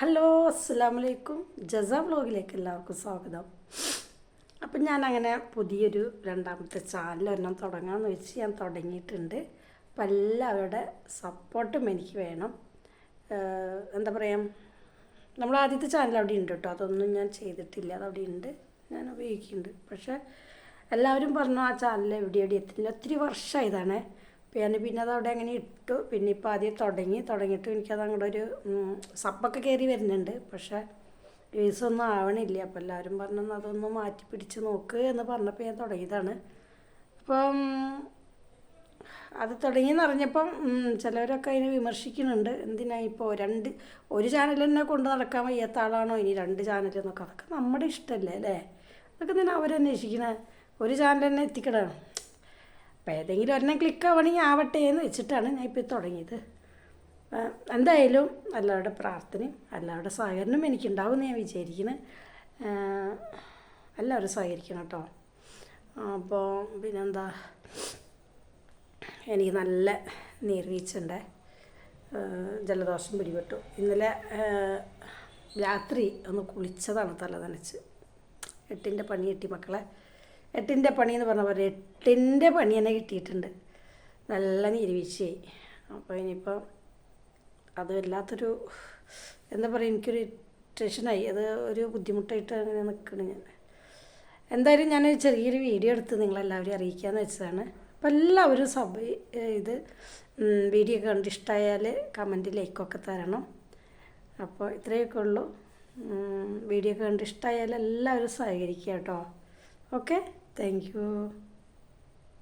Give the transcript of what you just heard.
Hello, അസ്സലാമലൈക്കും. ജസ വ്ളോഗിലേക്ക് എല്ലാവർക്കും സ്വാഗതം. അപ്പം ഞാനങ്ങനെ പുതിയൊരു രണ്ടാമത്തെ ചാനൽ ഒരെണ്ണം തുടങ്ങാമെന്ന് വെച്ച് ഞാൻ തുടങ്ങിയിട്ടുണ്ട്. അപ്പം എല്ലാവരുടെ സപ്പോർട്ടും എനിക്ക് വേണം. എന്താ പറയുക, നമ്മൾ ആദ്യത്തെ ചാനൽ അവിടെ ഉണ്ട് കേട്ടോ, അതൊന്നും ഞാൻ ചെയ്തിട്ടില്ല, അതവിടെ ഉണ്ട്, ഞാൻ ഉപയോഗിക്കുന്നുണ്ട്. പക്ഷേ എല്ലാവരും പറഞ്ഞു ആ ചാനൽ എവിടെ എത്തില്ല, ഒത്തിരി വർഷമായതാണ്. പിന്നെ അതവിടെ അങ്ങനെ ഇട്ടു. പിന്നെ ഇപ്പോൾ ആദ്യം തുടങ്ങിയിട്ട് എനിക്കത് അങ്ങോട്ട് ഒരു സപ്പൊക്കെ കയറി വരുന്നുണ്ട്. പക്ഷേ വ്യൂസൊന്നും ആവണില്ല. അപ്പോൾ എല്ലാവരും പറഞ്ഞു അതൊന്ന് മാറ്റി പിടിച്ച് നോക്ക് എന്ന് പറഞ്ഞപ്പോൾ ഞാൻ തുടങ്ങിയതാണ്. അപ്പം അത് തുടങ്ങിയെന്ന് അറിഞ്ഞപ്പം ചിലവരൊക്കെ അതിനെ വിമർശിക്കുന്നുണ്ട്. എന്തിനാ ഇപ്പോൾ ഒരു ചാനൽ തന്നെ കൊണ്ട് നടക്കാൻ വയ്യാത്ത ആളാണോ ഇനി 2 ചാനൽ എന്നൊക്കെ. അതൊക്കെ നമ്മുടെ ഇഷ്ടമല്ലേ അല്ലേ? അതൊക്കെ എന്തിനാ അവരന്വേഷിക്കണേ? ഒരു ചാനൽ തന്നെ എത്തിക്കണം. അപ്പോൾ ഏതെങ്കിലും ഒരെണ്ണം ക്ലിക്ക് ആവണമെങ്കിൽ ആവട്ടെ എന്ന് വെച്ചിട്ടാണ് ഞാൻ ഇപ്പോൾ തുടങ്ങിയത്. എന്തായാലും എല്ലാവരുടെ പ്രാർത്ഥനയും എല്ലാവരുടെ സഹകരണവും എനിക്കുണ്ടാവുമെന്ന് ഞാൻ വിചാരിക്കുന്നത്. എല്ലാവരും സഹകരിക്കണം കേട്ടോ. അപ്പോൾ പിന്നെന്താ, എനിക്ക് നല്ല നീർവീഴ്ചയുണ്ട്, ജലദോഷം പിടിപെട്ടു. ഇന്നലെ രാത്രി ഒന്ന് കുളിച്ചതാണ് തല നനച്ച്. 8ൻ്റെ പണി കിട്ടി മക്കളെ. 8ൻ്റെ പണി എന്ന് പറഞ്ഞ പോലെ 8ൻ്റെ പണി തന്നെ കിട്ടിയിട്ടുണ്ട്. നല്ല നീർവീഴ്ചയായി. അപ്പോൾ ഇനിയിപ്പോൾ അത് വല്ലാത്തൊരു എന്താ പറയുക, എനിക്കൊരു ടെൻഷനായി. അത് ഒരു ബുദ്ധിമുട്ടായിട്ട് അങ്ങനെ നിൽക്കണം ഞാൻ. എന്തായാലും ഞാൻ ചെറിയൊരു വീഡിയോ എടുത്ത് നിങ്ങളെല്ലാവരെയും അറിയിക്കാമെന്ന് വെച്ചതാണ്. അപ്പോൾ എല്ലാവരും ഇത് വീഡിയോ കണ്ട് ഇഷ്ടമായാൽ കമൻറ്റ് ലൈക്കൊക്കെ തരണം. അപ്പോൾ ഇത്രയൊക്കെ ഉള്ളൂ. വീഡിയോ കണ്ട് ഇഷ്ടമായാൽ എല്ലാവരും സഹകരിക്കുക കേട്ടോ. Okay, thank you.